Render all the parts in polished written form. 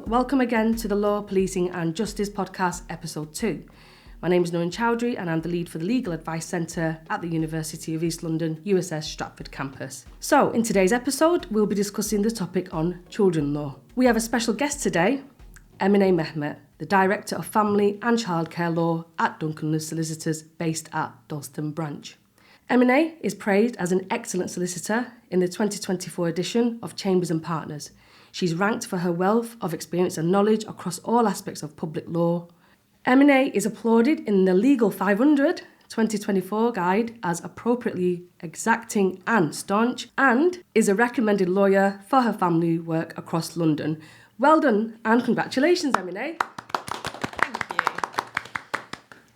welcome again to the Law, Policing and Justice Podcast, Episode 2. My name is Noreen Chowdhury and I'm the lead for the Legal Advice Centre at the University of East London, USS Stratford campus. So, in today's episode, we'll be discussing the topic on children law. We have a special guest today, Emine Mehmet, the Director of Family and Childcare Law at Duncan Lewis Solicitors based at Dalston Branch. Emine is praised as an excellent solicitor in the 2024 edition of Chambers and Partners. She's ranked for her wealth of experience and knowledge across all aspects of public law. Emine is applauded in the Legal 500 2024 guide as appropriately exacting and staunch, and is a recommended lawyer for her family work across London. Well done and congratulations, Emine.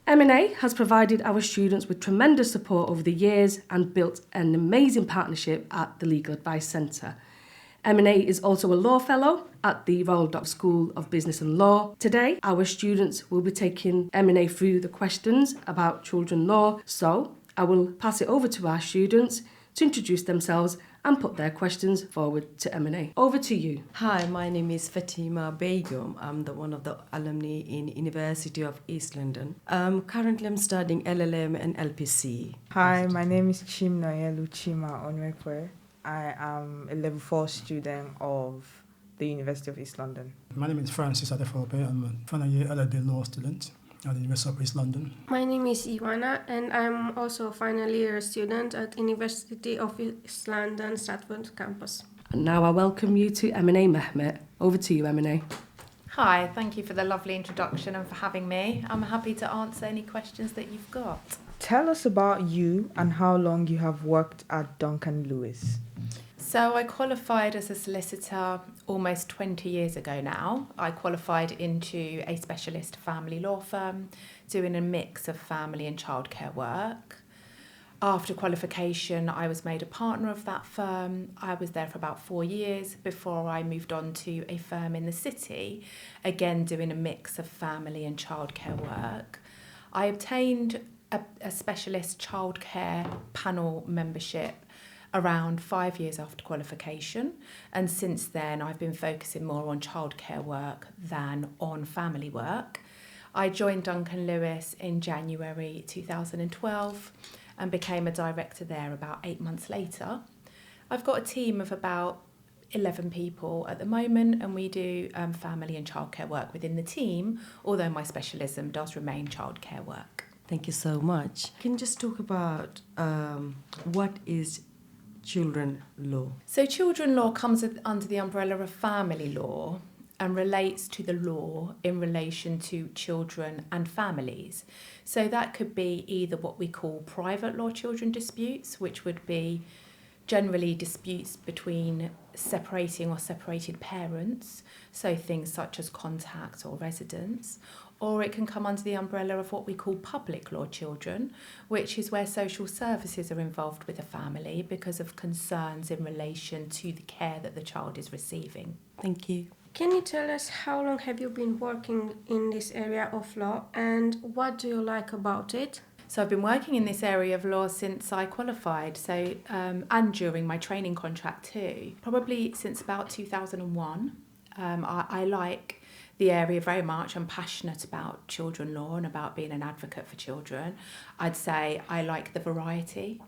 Emine has provided our students with tremendous support over the years and built an amazing partnership at the Legal Advice Centre. Emine is also a law fellow at the Royal Dock School of Business and Law. Today, our students will be taking Emine through the questions about children law, so I will pass it over to our students to introduce themselves and put their questions forward to Emine. Over to you. Hi, my name is Fatima Begum. I'm one of the alumni in University of East London. Currently, I'm studying LLM and LPC. Hi, my name is Chimnoyelu Chima Onwekwe. I am a level 4 student of the University of East London. My name is Francis Adefope. I'm a final year LLB law student at the University of East London. My name is Ivana and I'm also a final year student at University of East London Stratford campus. And now I welcome you to Emine Mehmet. Over to you, Emine. Hi, thank you for the lovely introduction and for having me. I'm happy to answer any questions that you've got. Tell us about you and how long you have worked at Duncan Lewis. So I qualified as a solicitor almost 20 years ago now. I qualified into a specialist family law firm, doing a mix of family and childcare work. After qualification, I was made a partner of that firm. I was there for about 4 years before I moved on to a firm in the city, again doing a mix of family and childcare work. I obtained a specialist childcare panel membership around 5 years after qualification, and since then I've been focusing more on childcare work than on family work. I joined Duncan Lewis in January 2012 and became a director there about 8 months later. I've got a team of about 11 people at the moment, and we do family and childcare work within the team, although my specialism does remain childcare work. Thank you so much. Can you just talk about what is children law? So children law comes under the umbrella of family law and relates to the law in relation to children and families. So that could be either what we call private law children disputes, which would be generally disputes between separating or separated parents, so things such as contact or residence, or it can come under the umbrella of what we call public law children, which is where social services are involved with a family because of concerns in relation to the care that the child is receiving. Thank you. Can you tell us how long have you been working in this area of law and what do you like about it? So I've been working in this area of law since I qualified, and during my training contract too, probably since about 2001. I like the area very much. I'm passionate about children law and about being an advocate for children. I'd say I like the variety.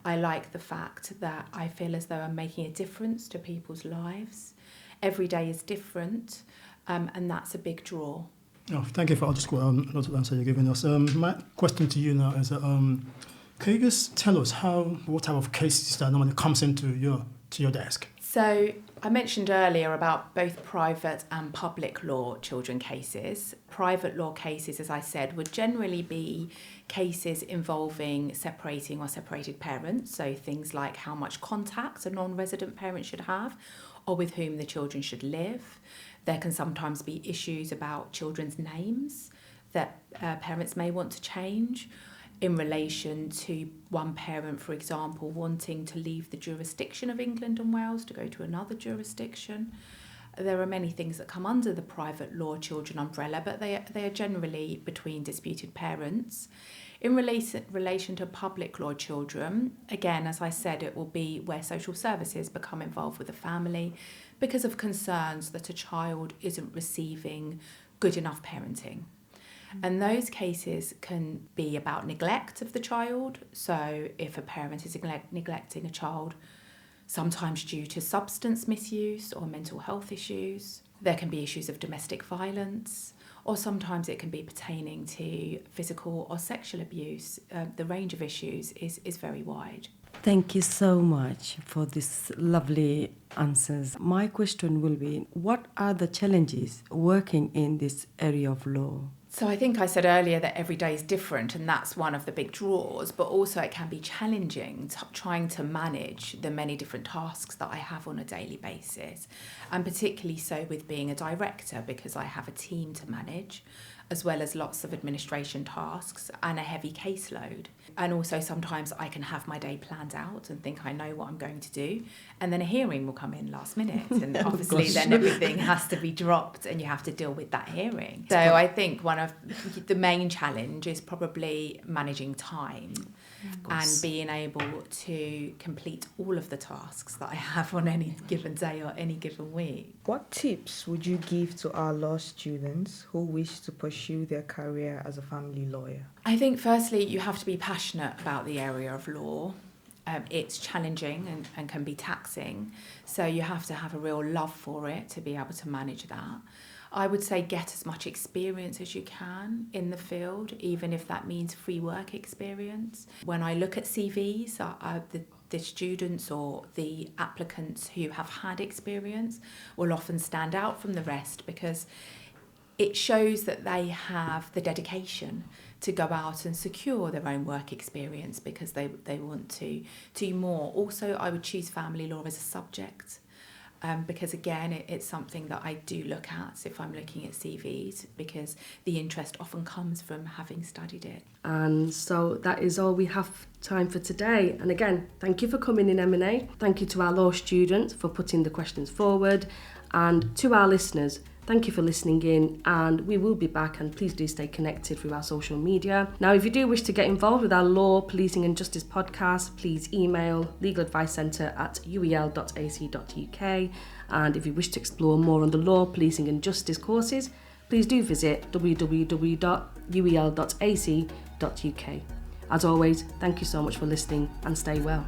I like the fact that I feel as though I'm making a difference to people's lives. Every day is different, and that's a big draw. Oh, thank you for all this answer you're giving us. My question to you now is, can you just tell us what type of cases that normally comes into your desk? So I mentioned earlier about both private and public law children cases. Private law cases, as I said, would generally be cases involving separating or separated parents, so things like how much contact a non-resident parent should have or with whom the children should live. There can sometimes be issues about children's names that parents may want to change in relation to one parent, for example, wanting to leave the jurisdiction of England and Wales to go to another jurisdiction. There are many things that come under the private law children umbrella, but they are generally between disputed parents. In relation to public law children, again, as I said, it will be where social services become involved with the family because of concerns that a child isn't receiving good enough parenting. And those cases can be about neglect of the child. So if a parent is neglecting a child, sometimes due to substance misuse or mental health issues, there can be issues of domestic violence, or sometimes it can be pertaining to physical or sexual abuse. The range of issues is very wide. Thank you so much for these lovely answers. My question will be, what are the challenges working in this area of law? So I think I said earlier that every day is different, and that's one of the big draws, but also it can be challenging trying to manage the many different tasks that I have on a daily basis, and particularly so with being a director, because I have a team to manage, as well as lots of administration tasks and a heavy caseload. And also sometimes I can have my day planned out and think I know what I'm going to do, and then a hearing will come in last minute, and obviously then everything has to be dropped and you have to deal with that hearing. So I think one of the main challenge is probably managing time and being able to complete all of the tasks that I have on any given day or any given week. What tips would you give to our law students who wish to pursue their career as a family lawyer? I think firstly you have to be passionate about the area of law. It's challenging and can be taxing, so you have to have a real love for it to be able to manage that. I would say get as much experience as you can in the field, even if that means free work experience. When I look at CVs, the students or the applicants who have had experience will often stand out from the rest because it shows that they have the dedication to go out and secure their own work experience because they want to do more. Also, I would choose family law as a subject. Because again, it's something that I do look at if I'm looking at CVs, because the interest often comes from having studied it. And so that is all we have time for today. And again, thank you for coming in, M&A. Thank you to our law students for putting the questions forward. And to our listeners, thank you for listening in, and we will be back, and please do stay connected through our social media. Now, if you do wish to get involved with our Law, Policing and Justice podcast, please email legaladvicecentre@uel.ac.uk. And if you wish to explore more on the law, policing and justice courses, please do visit www.uel.ac.uk. As always, thank you so much for listening, and stay well.